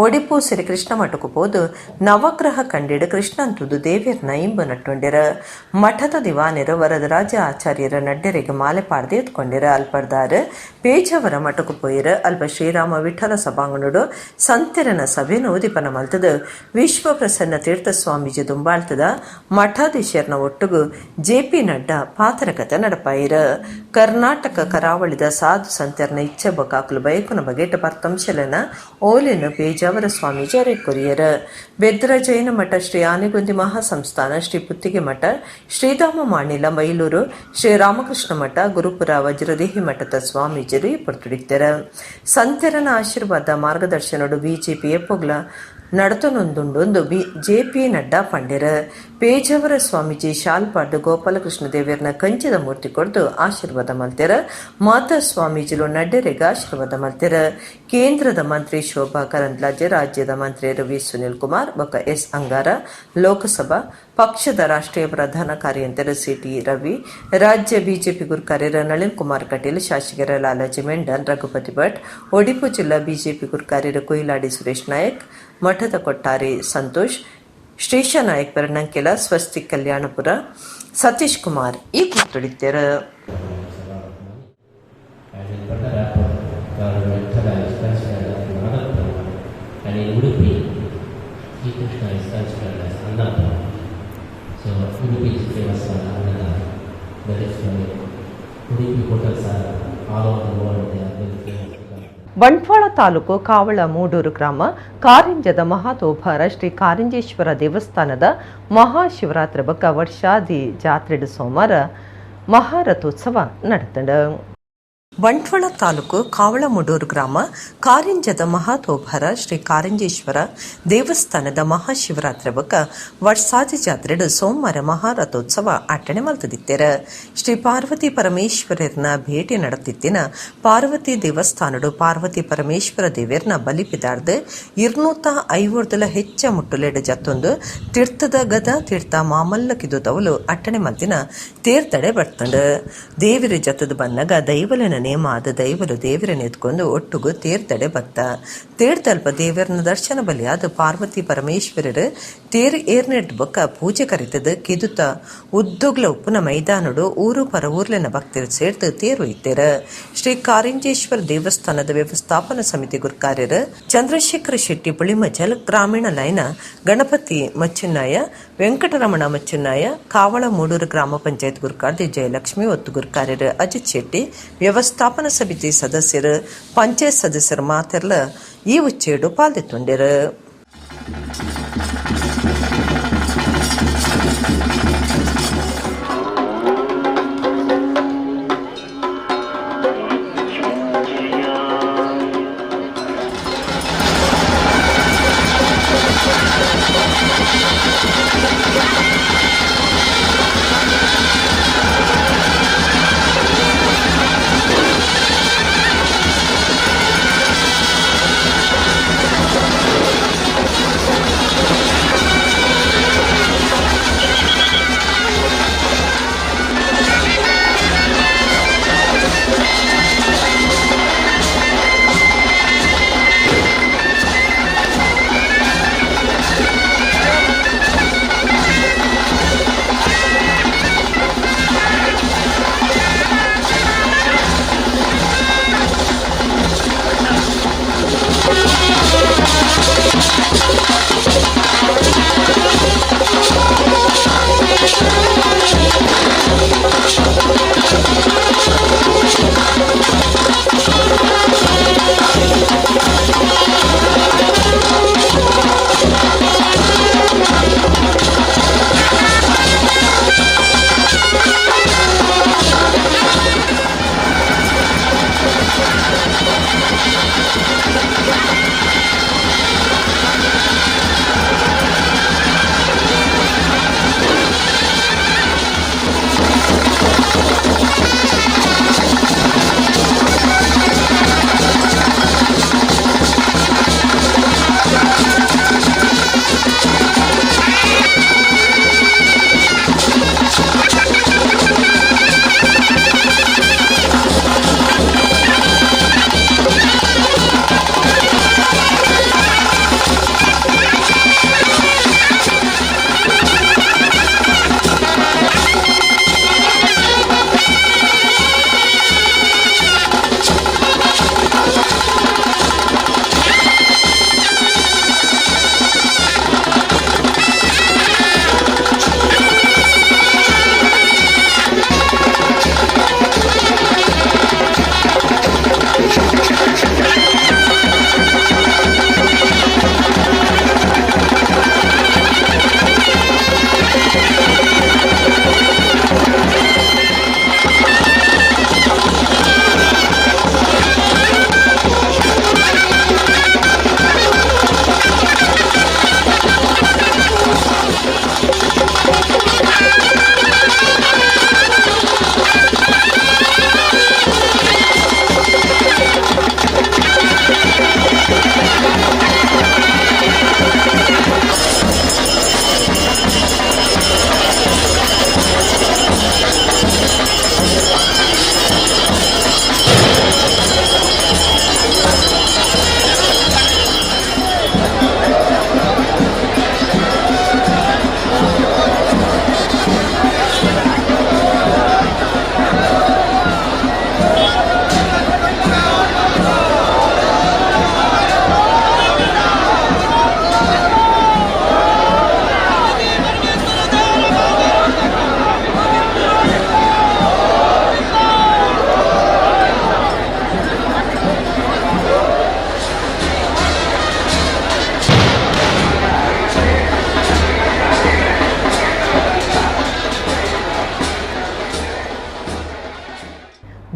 ಒಡಿಪು ಶ್ರೀಕೃಷ್ಣ ಮಠಕ್ಕೆ ಹೋದು ನವಗ್ರಹ ಕಂಡಿಡು ಕೃಷ್ಣಂತುದು ದೇವೇರ್ನ ಇಂಬು ನಟ್ಟೊಂಡೆರು. ಮಠದ ದಿವಾನರು ವರದರಾಜ ಆಚಾರ್ಯರ ನಡ್ಡೆರೆಗೆ ಮಾಲೆ ಪಾಡ್ದು ಎತ್ಕೊಂಡಿರು. ಅಲ್ಪರ್ದಾರು ಪೇಜಾವರ ಮಠಕ್ಕೆ ಪೋಯಿರು. ಅಲ್ಪ ಶ್ರೀರಾಮ ವಿಠಲ ಸಭಾಂಗಣಡು ಸಂತೆರನ ಸಭೆಯನ್ನು ಉದಿಪನ ಮಲ್ತದು ವಿಶ್ವ ಪ್ರಸನ್ನ ತೀರ್ಥ ಸ್ವಾಮೀಜಿ ದುಂಬಾಳ್ತದ ಮಠಾಧೀಶರ್ನ ಒಟ್ಟುಗು ಜೆ.ಪಿ. ನಡ್ಡಾ ಪಾತರಕತೆ ನಡಪಾಯಿರು. ಕರ್ನಾಟಕ ಕರಾವಳಿದ ಸಾಧು ಸಂತರ್ನ ಇಚ್ಛೆ ಬಕಾಕ್ಲು ಬಯಕುನ ಬಗೆಟ್ ಪರ್ತಂಶಲನ ಓಲೆನು ಪೇಜಾವರ ಸ್ವಾಮೀಜಿ ಅರೆ ಕೊರಿಯರು. ಬೆದ್ರ ಜೈನ ಮಠ, ಶ್ರೀ ಆನೆಗೊಂದಿ ಮಹಾಸಂಸ್ಥಾನ, ಶ್ರೀ ಪುತ್ತಿಗೆ ಮಠ, ಶ್ರೀಧಾಮ ಮಾಣಿಲ ಮೈಲೂರು, ಶ್ರೀ ರಾಮಕೃಷ್ಣ ಮಠ, ಗುರುಪುರ ವಜ್ರದೇಹಿ ಮಠದ ಸ್ವಾಮೀಜರು ಪೊರ್ತುಡಿಕ್ತಾರೆ. ಸಂತರನ ಆಶೀರ್ವಾದ ಮಾರ್ಗದರ್ಶನಡು ಬಿಜೆಪಿ ಎಪ್ಪೊಗ್ಲ ನಡತನೊಂದುಂಡೊಂದು ಜೆ.ಪಿ. ನಡ್ಡಾ ಪಂಡೆರ. ಪೇಜಾವರ ಸ್ವಾಮೀಜಿ ಶಾಲ್ಪಾಡ್ದು ಗೋಪಾಲಕೃಷ್ಣ ದೇವೇರ್ನ ಕಂಚಿದ ಮೂರ್ತಿ ಕೊಡ್ದು ಆಶೀರ್ವಾದ ಮಲ್ತೆರ. ಮಾತಾ ಸ್ವಾಮೀಜಿಲು ನಡ್ಡೆರೆಗೆ ಆಶೀರ್ವಾದ ಮಲ್ತೆರ. ಕೇಂದ್ರದ ಮಂತ್ರಿ ಶೋಭಾ ಕರಂದ್ಲಾಜೆ, ರಾಜ್ಯದ ಮಂತ್ರಿಯರು ವಿ ಸುನಿಲ್ ಕುಮಾರ್ ಬೊಕ್ಕ ಎಸ್ ಅಂಗಾರ, ಲೋಕಸಭಾ ಪಕ್ಷದ ರಾಷ್ಟ್ರೀಯ ಪ್ರಧಾನ ಕಾರ್ಯಂತರ ಸಿ.ಟಿ. ರವಿ, ರಾಜ್ಯ ಬಿಜೆಪಿ ಗುರುಕಾರ್ಯರ ನಳಿನ್ ಕುಮಾರ್ ಕಟೀಲ್, ಶಾಸಕರ ಲಾಲಾಜಿ ಮೆಂಡನ್, ರಘುಪತಿ ಭಟ್, ಒಡಿಪು ಜಿಲ್ಲಾ ಬಿಜೆಪಿ ಗುರುಕಾರ್ಯರ ಕೊಯಿಲಾಡಿ ಸುರೇಶ್ ನಾಯಕ್, ಮಠದ ಕೊಟ್ಟಾರಿ ಸಂತೋಷ್, ಶ್ರೀಶ ನಾಯಕ್ ಬೆರಣಂಕೆಲ, ಸ್ವಸ್ತಿಕ್ ಕಲ್ಯಾಣಪುರ, ಸತೀಶ್ ಕುಮಾರ್ ಈ ಕುರಿತುಡಿದ್ದರು. Krishna is considered as Annapurna. So Udupi is famous for Annada. That is why Udupi hotels are all over the world. They are very famous. Bantwal taluk ಕಾವಳ Moodur ಗ್ರಾಮ ಕಾರಿಂಜದ ಮಹಾತೋಭಾರ ಶ್ರೀ ಕಾರಿಂಜೇಶ್ವರ ದೇವಸ್ಥಾನದ ಮಹಾಶಿವರಾತ್ರಿ ಬಕ್ಕ ವರ್ಷಾದಿ ಜಾತ್ರೆಡು ಸೋಮವಾರ ಮಹಾರಥೋತ್ಸವ ನಡೆತಂಡ. ಬಂಟ್ವಾಳ ತಾಲೂಕು ಕಾವಳಮೂಡೂರು ಗ್ರಾಮ ಕಾರಿಂಜದ ಮಹಾತೋಭಾರ ಶ್ರೀ ಕಾರಿಂಜೇಶ್ವರ ದೇವಸ್ಥಾನದ ಮಹಾಶಿವರಾತ್ರಿ ಬಕ್ಕ ವರ್ಷಾದಿ ಜಾತ್ರೆಡು ಸೋಮವಾರ ಮಹಾರಥೋತ್ಸವ ಆಚರಣೆ ಮಲ್ತದಿತ್ತೇರ. ಶ್ರೀ ಪಾರ್ವತಿ ಪರಮೇಶ್ವರನ ಭೇಟಿ ನಡೆದಿತ್ತಿನ ಪಾರ್ವತಿ ದೇವಸ್ಥಾನಡು ಪಾರ್ವತಿ ಪರಮೇಶ್ವರ ದೇವರನ ಬಲಿಪಿದಾರ್ದು 250 ಹೆಚ್ಚ ಮುಟ್ಟುಲೆಡು ಜತ್ತೊಂದು ತೀರ್ಥದ ಗದ ತೀರ್ಥ ಮಾಮಲ್ಲಕಿದು ತವಲು ಅಟ್ಟಣೆ ಮಲ್ತಿನ ತೇರ್ತಡೆ ಬರ್ತಂಡು. ದೇವಿರ ಜತ್ತದ ಬನ್ನಗ ದೈವಲನ ನೇಮ ಆದ ದೈವಲು ದೇವರನ್ನ ಎತ್ಕೊಂಡು ಒಟ್ಟುಗು ತೇರ್ತಡೆ ಬತ್ತ. ತೇರ್ತಲ್ಪ ದೇವರನ ದರ್ಶನ ಬಲಿಯಾದ ಪಾರ್ವತಿ ಪರಮೇಶ್ವರರು ತೇರು ಏರ್ನೆಡ್ ಬೊಕ್ಕ ಪೂಜೆ ಕರಿತದ ಕಿದುತ ಉದ್ದೋಗ್ಲ ಉಪ್ಪುನ ಮೈದಾನಡು ಊರು ಪರ ಊರ್ಲಿನ ಭಕ್ತರು ಸೇರ್ತು ತೇರು ಇತ್ತೇರ. ಶ್ರೀ ಕಾರಿಂಜೇಶ್ವರ ದೇವಸ್ಥಾನದ ವ್ಯವಸ್ಥಾಪನಾ ಸಮಿತಿ ಗುರ್ಕಾರ್ಯರು ಚಂದ್ರಶೇಖರ ಶೆಟ್ಟಿ ಪುಳಿಮಜಲ್, ಗ್ರಾಮೀಣ ಲೈನ ಗಣಪತಿ ಮಚ್ಚುನ್ನಾಯ, ವೆಂಕಟರಮಣ ಮಚ್ಚುನ್ನಾಯ, ಕಾವಳ ಮೂಡೂರು ಗ್ರಾಮ ಪಂಚಾಯತ್ ಗುರ್ಕಾರ್ದಿ ಜಯಲಕ್ಷ್ಮಿ ಒತ್ತು ಗುರ್ಕಾರ್ಯರು ಅಜಿತ್ ಶೆಟ್ಟಿ, ವ್ಯವಸ್ಥಾಪನಾ ಸಮಿತಿ ಸದಸ್ಯರು ಪಂಚಾಯತ್ ಸದಸ್ಯರು ಮಾತೆರ್ಲ ಈ ಉಚ್ಚೇಡು ಪಾಲ್ದಿತ್ತುಂಡಿರು.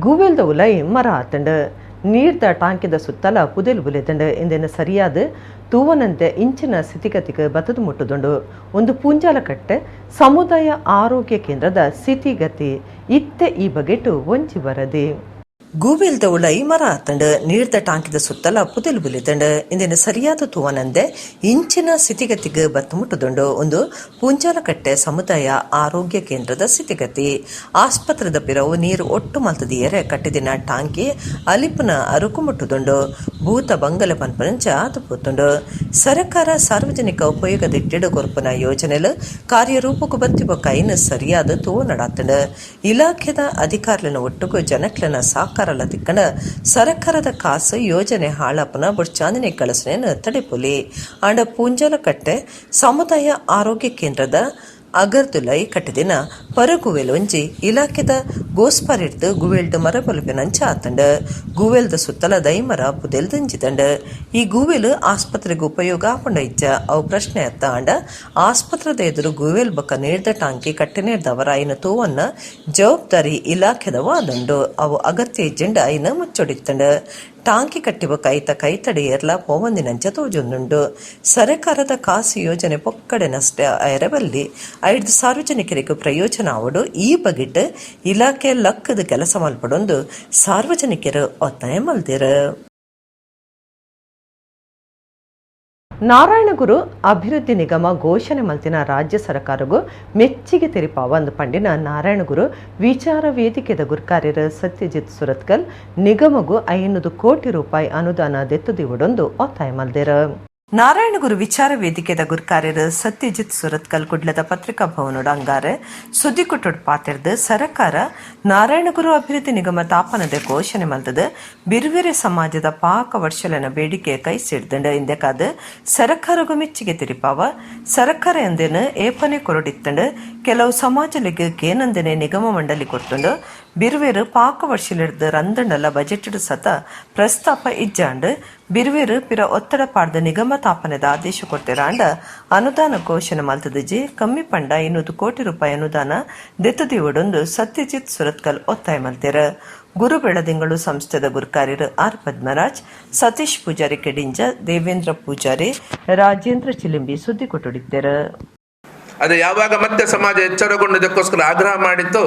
ಗೂವೆಲ್ದ ಉಲೈ ಮರ ಆತಂಡು ನೀರ್ದ ಟಾಂಕಿದ ಸುತ್ತಲ ಪುದೆಲ್ ಬುಲೆತಂಡು ಇಂದಿನ ಸರಿಯಾದ ತೂವನಂತೆ ಇಂಚಿನ ಸ್ಥಿತಿಗತಿಗೆ ಬತದು ಮುಟ್ಟುದುಂಡು ಒಂದು ಪೂಂಜಾಲ ಕಟ್ಟೆ ಸಮುದಾಯ ಆರೋಗ್ಯ ಕೇಂದ್ರದ ಸ್ಥಿತಿಗತಿ ಇತ್ತೆ ಈ ಬಗೆಟು ಒಂಜಿ ವರದಿ. ಗೂವೆಲ್ದ ಉಲೈ ಮರ ಆತಂಡು ನೀರ್ದ ಟಾಂಕಿದ ಸುತ್ತಲ ಪುದೆಲ್ ಬುಲೆತಂಡು ಇಂದಿನ ಸರಿಯಾದ ತೂವನಂದೆ ಇಂಚಿನ ಸ್ಥಿತಿಗತಿಗೆ ಬತ್ತು ಮುಟ್ಟುದುಂಡು ಒಂದು ಪೂಂಜಾಲಕಟ್ಟೆ ಸಮುದಾಯ ಆರೋಗ್ಯ ಕೇಂದ್ರದ ಸ್ಥಿತಿಗತಿ. ಆಸ್ಪತ್ರೆದ ಪಿರವು ನೀರು ಒಟ್ಟು ಮಲ್ತದಿಯರೆ ಕಟ್ಟಿದಿನ ಟಾಂಕಿ ಅಲಿಪುನ ಅರುಕು ಮುಟ್ಟುದುಂಡು ಭೂತ ಬಂಗಲ ಪನ್ಪನಂಚ ಆತು ಪೋತುಂಡು. ಸರ್ಕಾರ ಸಾರ್ವಜನಿಕ ಉಪಯೋಗದಿಟ್ಟಿಡು ಕೊರ್ಪುನ ಯೋಜನೆಲು ಕಾರ್ಯರೂಪಕ್ಕೂ ಬತ್ತಿಬ ಕೈನ ಸರಿಯಾದ ತೂವು ನಡಾತಂಡು. ಇಲಾಖೆದ ಅಧಿಕಾರಿನ ಒಟ್ಟುಗೂ ಜನಕ್ಲನ ಸಾಕಾರಲ ತಿಕ್ಕಂಡ ಸರ್ಕಾರದ ಕಾಸು ಯೋಜನೆ ಹಾಳಾಪನ ಬುಡ್ಚಾಂದಿನಿ ಕಳಸನೇನು ತಡೆಪುಲಿ ಆಂಡ ಪೂಂಜಾಲಕಟ್ಟೆ ಸಮುದಾಯ ಆರೋಗ್ಯ ಕೇಂದ್ರದ ಅಗರ್ದುಲೈ ಕಟ್ಟಿದಿನ ಪರಗುವೆಲ್ ಒಂಜಿ ಇಲಾಖೆದ ಗೋಸ್ಪಾರಿಡ್ದು ಗುವೆಲ್ಡ್ ಮರ ಬಲುಪಿನಂಚ ಆತಂಡ ಗುವೆಲ್ದ ಸುತ್ತಲ ದೈಮರ ಪುದೆಲ್ದಂಜಿದಂಡ ಈ ಗುವೆಲ್ ಆಸ್ಪತ್ರೆಗೆ ಉಪಯೋಗ ಆಪಂಡ ಇಜ್ಜ ಅವು ಪ್ರಶ್ನೆ ಅತ್ತ ಆಂಡ ಆಸ್ಪತ್ರೆದ ಎದುರು ಗುವೆಲ್ ಬೊಕ್ಕ ನೀರ್ದ ಟಾಂಕಿ ಕಟ್ಟೆ ನೀರ್ದವರ ಐನ ತೂವನ್ನ ಜವಾಬ್ದಾರಿ ಇಲಾಖೆದ ವಾದಂಡು ಅವು ಅಗತ್ಯ ಇಜ್ಜಂಡ ಐನ ಮುಚ್ಚೊಡಿತ್ತಂಡ ಟಾಂಕಿ ಕಟ್ಟಿಬ ಕೈತಡಿ ಏರ್ಲ ಪೋವಂದಿನಂಚ ತೋಜೊಂದುಂಡು. ಸರ್ಕಾರದ ಕಾಸು ಯೋಜನೆ ಪೊಕ್ಕಡೆನಷ್ಟೇ ಐರಬಲ್ಲಿ ಐದು ಸಾರ್ವಜನಿಕರಿಗೂ ಪ್ರಯೋಜನ ಆವಡು ಈ ಬಗೆಟ್ ಇಲಾಖೆ ಲಕ್ಕದ ಕೆಲಸ ಮಲ್ಪಡೊಂದು ಸಾರ್ವಜನಿಕರು ಒತ್ತಾಯ ಮಲ್ದಿರು. ನಾರಾಯಣಗುರು ಅಭಿವೃದ್ಧಿ ನಿಗಮ ಘೋಷಣೆ ಮಲ್ತಿನ ರಾಜ್ಯ ಸರ್ಕಾರಗೂ ಮೆಚ್ಚಿಗೆ ತೆರಿಪಾವ ಅಂದು ಪಂಡಿನ ನಾರಾಯಣಗುರು ವಿಚಾರ ವೇದಿಕೆದ ಗುರ್ಕಾರ್ಯರು ಸತ್ಯಜಿತ್ ಸುರತ್ಕಲ್ ನಿಗಮಗೂ 500 ಕೋಟಿ ರೂಪಾಯಿ ಅನುದಾನ ದೆತ್ತುದಿವುಡೊಂದು ಒತ್ತಾಯ ಮಲ್ದೇರು. ನಾರಾಯಣಗುರು ವಿಚಾರ ವೇದಿಕೆದ ಗುರ್ಕಾರ್ಯರು ಸತ್ಯಜಿತ್ ಸುರತ್ಕಲ್ ಕುಡ್ಲದ ಪತ್ರಿಕಾ ಭವನೋಡ ಅಂಗಾರೆ ಸುದ್ದಿ ಕೊಟ್ಟೊಡ್ ಪಾತಿರ್ದು ಸರ್ಕಾರ ನಾರಾಯಣಗುರು ಅಭಿವೃದ್ಧಿ ನಿಗಮ ತಾಪನದ ಘೋಷಣೆ ಮಲ್ತದ ಬಿರ್ವೆರೆ ಸಮಾಜದ ಪಾಕ ವರ್ಷಲನ ಬೇಡಿಕೆ ಕೈ ಸಿಡ್ದಂಡ ಇಂದೆಕಾದ ಸರ್ಕಾರಗೂ ಮೆಚ್ಚಿಗೆ ತಿರಿಪಾವ ಸರ್ಕಾರ ಎಂದೇನು ಏಪನೆ ಕೊರಡಿತ್ತಂಡು ಕೆಲವು ಸಮಾಜಲಿಗೆ ಕೇನಂದನೆ ನಿಗಮ ಮಂಡಳಿ ಕೊಟ್ಟುಂಡು ಬಿರ್ವೇರು ಪಾಕ ವರ್ಷಲಿಡ್ದು ರಂದಂಡಲ ಬಜೆಟ್ ಸತ ಪ್ರಸ್ತಾಪ ಇಜ್ಜಾಂಡು ಬಿರ್ವೇರು ಪಿರ ಒತ್ತಡ ಪಾಡ್ದ ನಿಗಮ ತಾಪನದ ಆದೇಶ ಕೊಟ್ಟಿರಾಂಡ ಅನುದಾನ ಘೋಷಣೆ ಮಲ್ತದಜಿ ಕಮ್ಮಿ ಪಂಡ 500 ಕೋಟಿ ರೂಪಾಯಿ ಅನುದಾನ ದೆತ್ತದಿವುಡೊಂದು ಸತ್ಯಜಿತ್ ಸುರತ್ಕಲ್ ಒತ್ತಾಯ ಮಲ್ತೇರ. ಗುರು ಬೆಳದಿಂಗಳು ಸಂಸ್ಥೆದ ಗುರ್ಕಾರ್ಯರು ಆರ್ ಪದ್ಮರಾಜ್, ಸತೀಶ್ ಪೂಜಾರಿ ಕೆಡಿಂಜ, ದೇವೇಂದ್ರ ಪೂಜಾರಿ, ರಾಜೇಂದ್ರ ಚಿಲಿಂಬಿ ಸುದ್ದಿ ಕೊಟ್ಟುಡಿದ್ದೇರು. ಅದೇ ಯಾವಾಗ ಮತ್ತೆ ಸಮಾಜ ಎಚ್ಚರಗೊಂಡದಕ್ಕೋಸ್ಕರ ಆಗ್ರಹ ಮಾಡಿತ್ತು,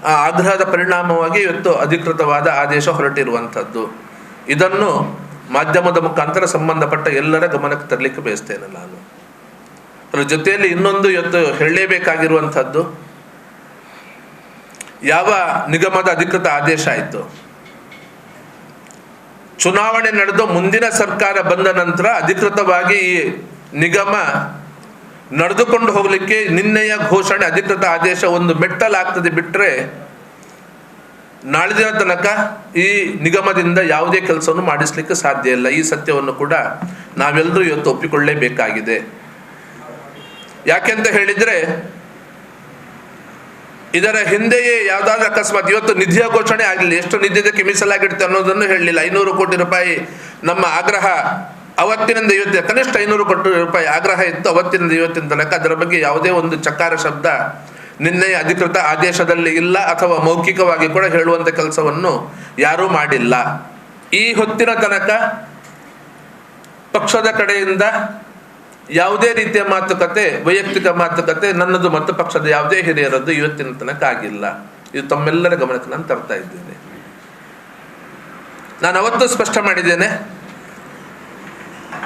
ಆ ಆಗ್ರಹದ ಪರಿಣಾಮವಾಗಿ ಇವತ್ತು ಅಧಿಕೃತವಾದ ಆದೇಶ ಹೊರಟಿರುವಂಥದ್ದು. ಇದನ್ನು ಮಾಧ್ಯಮದ ಮುಖಾಂತರ ಸಂಬಂಧಪಟ್ಟ ಎಲ್ಲರ ಗಮನಕ್ಕೆ ತರಲಿಕ್ಕೆ ಬಯಸ್ತೇನೆ ನಾನು. ಅದರ ಜೊತೆಯಲ್ಲಿ ಇನ್ನೊಂದು ಇವತ್ತು ಹೇಳಲೇಬೇಕಾಗಿರುವಂಥದ್ದು, ಯಾವ ನಿಗಮದ ಅಧಿಕೃತ ಆದೇಶ ಆಯಿತು, ಚುನಾವಣೆ ನಡೆದು ಮುಂದಿನ ಸರ್ಕಾರ ಬಂದ ನಂತರ ಅಧಿಕೃತವಾಗಿ ಈ ನಿಗಮ ನಡೆದುಕೊಂಡು ಹೋಗಲಿಕ್ಕೆ ನಿನ್ನೆಯ ಘೋಷಣೆ ಅಧಿಕೃತ ಆದೇಶ ಒಂದು ಮೆಟ್ಟಲಾಗ್ತದೆ ಬಿಟ್ಟರೆ ನಾಳೆ ದಿನ ತನಕ ಈ ನಿಗಮದಿಂದ ಯಾವುದೇ ಕೆಲಸವನ್ನು ಮಾಡಿಸ್ಲಿಕ್ಕೆ ಸಾಧ್ಯ ಇಲ್ಲ. ಈ ಸತ್ಯವನ್ನು ಕೂಡ ನಾವೆಲ್ಲರೂ ಇವತ್ತು ಒಪ್ಪಿಕೊಳ್ಳಲೇಬೇಕಾಗಿದೆ. ಯಾಕೆಂತ ಹೇಳಿದ್ರೆ ಇದರ ಹಿಂದೆಯೇ ಯಾವುದಾದ್ರೂ ಅಕಸ್ಮಾತ್ ಇವತ್ತು ನಿಧಿಯ ಘೋಷಣೆ ಆಗಲಿಲ್ಲ, ಎಷ್ಟು ನಿಧಿಗೆ ಮೀಸಲಾಗಿಡುತ್ತೆ ಅನ್ನೋದನ್ನು ಹೇಳಲಿಲ್ಲ. 500 ಕೋಟಿ ರೂಪಾಯಿ ನಮ್ಮ ಆಗ್ರಹ ಅವತ್ತಿನಿಂದ ಇವತ್ತಿನ ಕನಿಷ್ಠ 500 ಕೋಟಿ ರೂಪಾಯಿ ಆಗ್ರಹ ಇತ್ತು. ಅವತ್ತಿನಿಂದ ಇವತ್ತಿನ ತನಕ ಅದರ ಬಗ್ಗೆ ಯಾವುದೇ ಒಂದು ಚಕಾರ ಶಬ್ದ ನಿನ್ನೆಯ ಅಧಿಕೃತ ಆದೇಶದಲ್ಲಿ ಇಲ್ಲ, ಅಥವಾ ಮೌಖಿಕವಾಗಿ ಕೂಡ ಹೇಳುವಂಥ ಕೆಲಸವನ್ನು ಯಾರೂ ಮಾಡಿಲ್ಲ. ಈ ಹೊತ್ತಿನ ತನಕ ಪಕ್ಷದ ಕಡೆಯಿಂದ ಯಾವುದೇ ರೀತಿಯ ಮಾತುಕತೆ, ವೈಯಕ್ತಿಕ ಮಾತುಕತೆ ನನ್ನದು ಮತ್ತು ಪಕ್ಷದ ಯಾವುದೇ ಹಿರಿಯರದ್ದು ಇವತ್ತಿನ ತನಕ ಆಗಿಲ್ಲ. ಇದು ತಮ್ಮೆಲ್ಲರ ಗಮನಕ್ಕೆ ನಾನು ತರ್ತಾ ಇದ್ದೇನೆ. ನಾನು ಅವತ್ತು ಸ್ಪಷ್ಟ ಮಾಡಿದ್ದೇನೆ,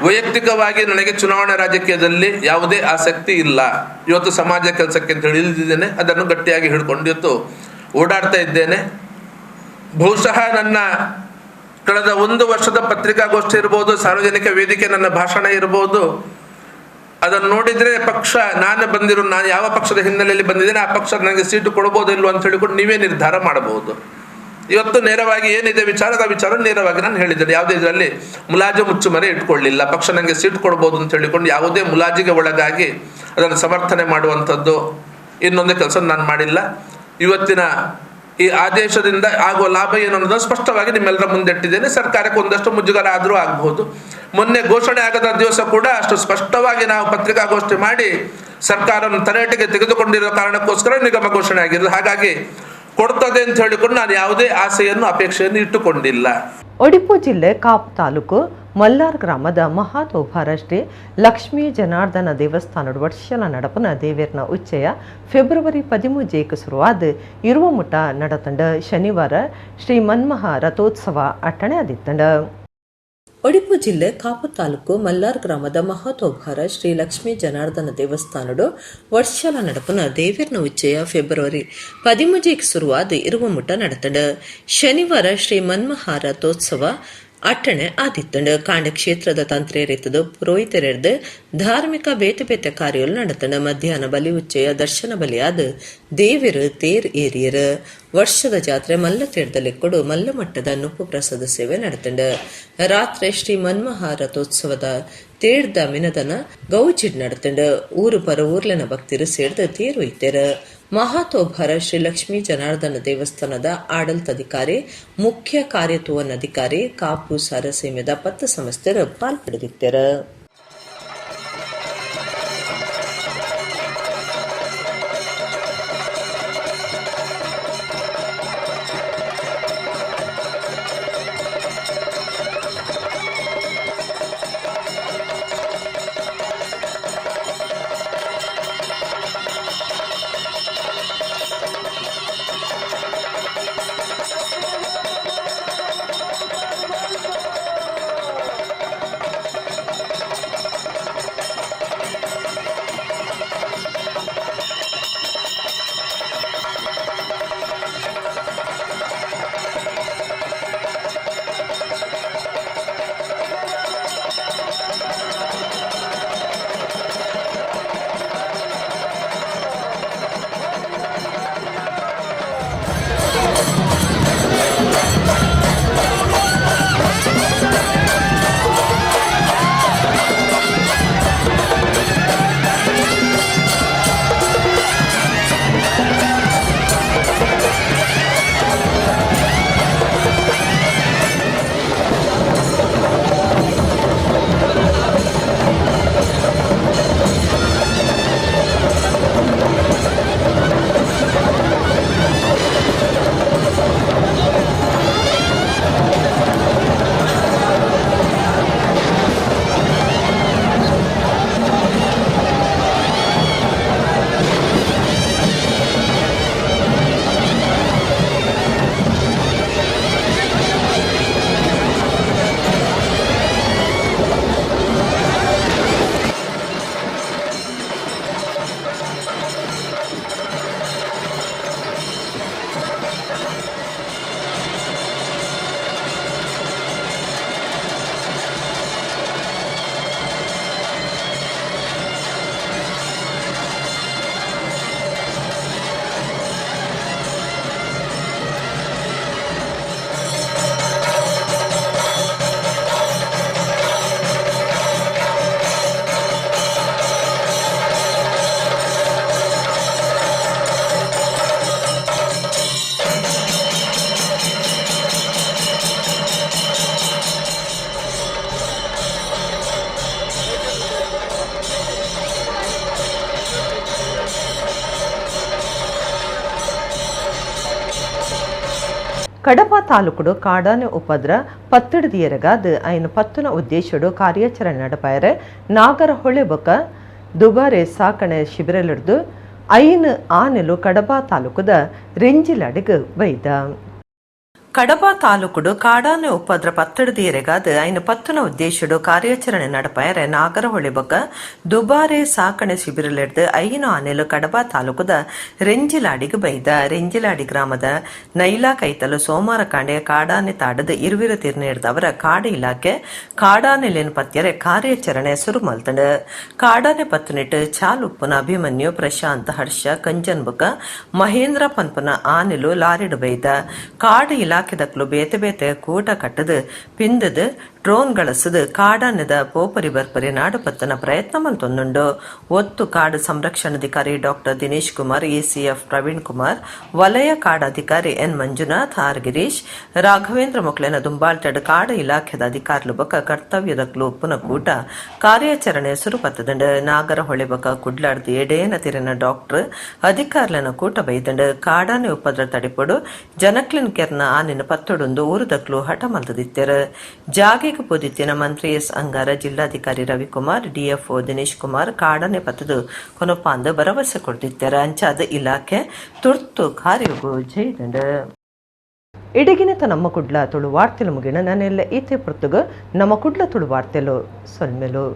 ವೈಯಕ್ತಿಕವಾಗಿ ನನಗೆ ಚುನಾವಣಾ ರಾಜಕೀಯದಲ್ಲಿ ಯಾವುದೇ ಆಸಕ್ತಿ ಇಲ್ಲ. ಇವತ್ತು ಸಮಾಜ ಕೆಲಸಕ್ಕೆ ಅಂತ ಹೇಳಿ ಇಳಿದಿದ್ದೇನೆ, ಅದನ್ನು ಗಟ್ಟಿಯಾಗಿ ಹಿಡ್ಕೊಂಡು ಇವತ್ತು ಓಡಾಡ್ತಾ ಇದ್ದೇನೆ. ಬಹುಶಃ ನನ್ನ ಕಳೆದ 1 ವರ್ಷದ ಪತ್ರಿಕಾಗೋಷ್ಠಿ ಇರ್ಬೋದು, ಸಾರ್ವಜನಿಕ ವೇದಿಕೆ ನನ್ನ ಭಾಷಣ ಇರ್ಬೋದು, ಅದನ್ನು ನೋಡಿದರೆ ಪಕ್ಷ ನಾನು ಯಾವ ಪಕ್ಷದ ಹಿನ್ನೆಲೆಯಲ್ಲಿ ಬಂದಿದ್ದೇನೆ, ಆ ಪಕ್ಷ ನನಗೆ ಸೀಟು ಕೊಡ್ಬೋದು ಇಲ್ವೋ ಅಂತ ಹೇಳಿಕೊಂಡು ನೀವೇ ನಿರ್ಧಾರ ಮಾಡಬಹುದು. ಇವತ್ತು ನೇರವಾಗಿ ಏನಿದೆ ವಿಚಾರ ನೇರವಾಗಿ ನಾನು ಹೇಳಿದ್ದೇನೆ. ಯಾವುದೇ ಇದರಲ್ಲಿ ಮುಲಾಜು ಮುಚ್ಚುಮರೆ ಇಟ್ಕೊಳ್ಳಿಲ್ಲ. ಪಕ್ಷ ನನಗೆ ಸೀಟ್ ಕೊಡ್ಬೋದು ಅಂತ ಹೇಳಿಕೊಂಡು ಯಾವುದೇ ಮುಲಾಜಿಗೆ ಒಳಗಾಗಿ ಅದನ್ನು ಸಮರ್ಥನೆ ಮಾಡುವಂಥದ್ದು ಇನ್ನೊಂದೇ ಕೆಲಸ ನಾನು ಮಾಡಿಲ್ಲ. ಇವತ್ತಿನ ಈ ಆದೇಶದಿಂದ ಆಗುವ ಲಾಭ ಏನು ಅನ್ನೋದನ್ನು ಸ್ಪಷ್ಟವಾಗಿ ನಿಮ್ಮೆಲ್ಲರ ಮುಂದಿಟ್ಟಿದ್ದೇನೆ. ಸರ್ಕಾರಕ್ಕೆ ಒಂದಷ್ಟು ಮುಜುಗರ ಆದರೂ ಆಗಬಹುದು. ಮೊನ್ನೆ ಘೋಷಣೆ ಆಗದ ದಿವಸ ಕೂಡ ಅಷ್ಟು ಸ್ಪಷ್ಟವಾಗಿ ನಾವು ಪತ್ರಿಕಾಗೋಷ್ಠಿ ಮಾಡಿ ಸರ್ಕಾರವನ್ನು ತರಾಟೆಗೆ ತೆಗೆದುಕೊಂಡಿರೋ ಕಾರಣಕ್ಕೋಸ್ಕರ ನಿಗಮ ಘೋಷಣೆ ಆಗಿರೋದು. ಹಾಗಾಗಿ ಕೊಡ್ತದೆ ಅಂತ ಹೇಳಿಕೊಂಡು ನಾನು ಯಾವುದೇ ಆಸೆಯನ್ನು ಅಪೇಕ್ಷೆಯನ್ನು ಇಟ್ಟುಕೊಂಡಿಲ್ಲ. ಉಡುಪಿ ಜಿಲ್ಲೆ ಕಾಪು ತಾಲೂಕು ಮಲ್ಲಾರ್ ಗ್ರಾಮದ ಮಹಾತೋಭಾರ ಶ್ರೀ ಲಕ್ಷ್ಮೀ ಜನಾರ್ದನ ದೇವಸ್ಥಾನದ ವರ್ಷಲ ನಡಪನ ದೇವೇರ್ನ ಉಚ್ಚಯ ಫೆಬ್ರವರಿ 13 ಶುರುವಾದ ಇರುವ ಮುಟ ನಡತಂಡ ಶನಿವಾರ ಶ್ರೀ ಮನ್ಮಹ ರಥೋತ್ಸವ ಅಟ್ಟಣೆ ಆದಿತ್ತಂಡ. ಉಡುಪಿ ಜಿಲ್ಲೆ ಕಾಪು ತಾಲೂಕು ಮಲ್ಲಾರ್ ಗ್ರಾಮದ ಮಹಾತೋಭಾರ ಶ್ರೀ ಲಕ್ಷ್ಮೀ ಜನಾರ್ದನ ದೇವಸ್ಥಾನದ ವರ್ಷಲ ನಡಪನ ದೇವೇರ್ನ ಉಚ್ಚಯ ಫೆಬ್ರವರಿ 13 ಶುರುವಾದ ಇರುವ ಮುಟ ನಡತಂಡ ಶನಿವಾರ ಶ್ರೀ ಮನ್ಮಹ ರಥೋತ್ಸವ ಅಟ್ಟಣೆ ಆದಿತ್ತಂಡ. ಕಾಂಡ ಕ್ಷೇತ್ರದ ತಂತ್ರೇರಿತದ ಪುರೋಹಿತರೆರ್ದು ಧಾರ್ಮಿಕ ಬೇತೆ ಬೇತೆ ಕಾರ್ಯಗಳು ನಡೆತಂಡ. ಮಧ್ಯಾಹ್ನ ಬಲಿ ಉಚ್ಚಯ ದರ್ಶನ ಬಲಿಯಾದ ದೇವಿರು ತೇರ್ ಏರಿಯರ ವರ್ಷದ ಜಾತ್ರೆ ಮಲ್ಲ ತೀರ್ಥದಲ್ಲಿ ಕೊಡು ಮಲ್ಲ ಮಟ್ಟದ ನುಪ್ಪು ಪ್ರಸಾದ ಸೇವೆ ನಡೆತಂಡ. ರಾತ್ರಿ ಶ್ರೀ ಮನ್ಮಹ ರಥೋತ್ಸವದ ತೇರ್ದ ಮಿನದನ ಗೌಜಿಡ್ ನಡೆತಂಡ. ಊರು ಪರ ಊರ್ಲಿನ ಭಕ್ತರು ಸೇರ್ದ ತೇರು ಒಯ್ತಾರ. ಮಹಾತೋಭಾರ ಶ್ರೀ ಲಕ್ಷ್ಮೀ ಜನಾರ್ದನ ದೇವಸ್ಥಾನದ ಆಡಳಿತಾಧಿಕಾರಿ ಮುಖ್ಯ ಕಾರ್ಯತೋವನಾಧಿಕಾರಿ ಕಾಪು ಸಾರಸೇಮೆದ ಪತ್ತ ಸಂಸ್ಥೆರು ಪಾಲ್ಪಡೆದಿದ್ದಾರೆ. ಕಡಪ ತಾಲೂಕುಡು ಕಾಡಾನೆ ಉಪದ್ರ ಪತ್ತಡದಿಯರಗಾದ ಐನು ಪತ್ತುನ ಉದ್ದೇಶಡು ಕಾರ್ಯಾಚರಣೆ ನಡಪಾಯರೆ ನಾಗರಹೊಳೆ ಬೊಕ ದುಬಾರೆ ಸಾಕಣೆ ಶಿಬಿರಲಿಡ್ದು ಐನು ಆನೆಲು ಕಡಪ ತಾಲೂಕುದ ರೆಂಜಿಲಡಿಗ ವೈದ. ಕಡಪ ತಾಲೂಕುಡು ಕಾಡಾನೆ ಉಪದ್ರ ಪತ್ತಡದಿಯರೆಗಾದ ಐನು ಪತ್ತುನ ಉದ್ದೇಶಡು ಕಾರ್ಯಾಚರಣೆ ನಡಪಾಯರೆ ನಾಗರಹೊಳೆ ಬೊಕ ದುಬಾರೆ ಸಾಕಣೆ ಶಿಬಿರಲಿಡ್ದು ಐನು ಆನೆಲು ಕಡಪ ತಾಲೂಕುದ ರೆಂಜಿಲಾಡಿಗ ಬೈದ. ರೆಂಜಿಲಾಡಿ ಗ್ರಾಮದ ನೈಲಾ ಕೈತಲು ಸೋಮವಾರ ಕಾಂಡೆ ಕಾಡಾನೆ ತಾಡದ ಇರುವಿರ ತೀರ್ನೇಡ್ದವರ ಕಾಡು ಇಲಾಖೆ ಕಾಡಾನೆಲೆನ್ ಪತ್ಯರೆ ಕಾರ್ಯಾಚರಣೆ ಶುರು ಮಲ್ತಂಡ. ಕಾಡಾನೆ ಪತ್ತುನಿಟ್ಟು ಚಾಲುಪ್ಪುನ ಅಭಿಮನ್ಯು ಪ್ರಶಾಂತ್ ಹರ್ಷ ಕಂಜನ್ ಬೊಕ ಮಹೇಂದ್ರ ಪನ್ಪುನ ಆನೆಲು ಲಾರಿಡು ಬೈದ. ಕಾಡು ಇಲಾಖೆ ಇಲಾಖೆದಕ್ಲು ಬೇತೆ ಬೇತೆ ಕೂಟ ಕಟ್ಟದು ಪಿಂದದು ಡ್ರೋನ್ ಗಳಸದು ಕಾಡನ್ನದ ಪೋಪರಿ ಬರ್ಪರಿ ನಾಡು ಪತ್ತನ ಪ್ರಯತ್ನ ಮಲ್ತೊಂದುಂಡು. ಒತ್ತು ಕಾಡು ಸಂರಕ್ಷಣಾಧಿಕಾರಿ ಡಾಕ್ಟರ್ ದಿನೇಶ್ ಕುಮಾರ್, ಎಸಿಎಫ್ ಪ್ರವೀಣ್ ಕುಮಾರ್, ವಲಯ ಕಾಡಾಧಿಕಾರಿ ಎನ್ ಮಂಜುನಾಥ್, ಆರ್ ಗಿರೀಶ್, ರಾಘವೇಂದ್ರ ಮೊಕ್ಲೆನ ದುಂಬಾಲ್ಟಡ್ ಕಾಡ ಇಲಾಖೆದ ಅಧಿಕಾರುಲು ಬೊಕ ಕರ್ತವ್ಯದಕ್ಲು ಉಪ್ಪುನ ಕೂಟ ಕಾರ್ಯಾಚರಣೆ ಸುರುಪತ್ತದಂಡು. ನಾಗರಹೊಳೆ ಬೊಕ ಕುಡ್ಲಾಡ್ದು ಎಡೇನ ತಿರಿನ ಡಾಕ್ಟರ್ ಅಧಿಕಾರುಲನ ಕೂಟ ಬೈದಂಡು ಕಾಡಾನೆ ಉಪದ್ರ ತಡೆಪಡು ಜನಕ್ಲಿನ್ ಕೆರ್ನ ಆನಿನ ಪತ್ತೊಡೊಂದು ಊರುದಕ್ಲು ಹಠ ಮಲ್ತದಿತ್ತೆರು. ಜಾಗೆಗೆ ಪೋದಿತ್ತಿನ ಮಂತ್ರಿ ಎಸ್ ಅಂಗಾರ, ಜಿಲ್ಲಾಧಿಕಾರಿ ರವಿಕುಮಾರ್, ಡಿಎಫ್ಒ ದಿನೇಶ್ ಕುಮಾರ್ ಕಾಡಾನೆ ಪತ್ತದು ಕೊನೊಪಾಂದು ಭರವಸೆ ಕೊಡ್ದಿತ್ತೆರು. ಅಂಚಾದ ಇಲಾಖೆ ತುರ್ತು ಕಾರ್ಯಗೂ ಜೈದಂಡು. ಇಡಗಿನತ ನಮ್ಮ ಕುಡ್ಲ ತುಳು ವಾರ್ತೆಲು ಮುಗಿನ ನಾನೆಲ್ಲ ಈತೆ ಪುರ್ತುಗ ನಮ್ಮ ಕುಡ್ಲ ತುಳು ವಾರ್ತೆಲು ಸೊಲ್ಮೆಲು.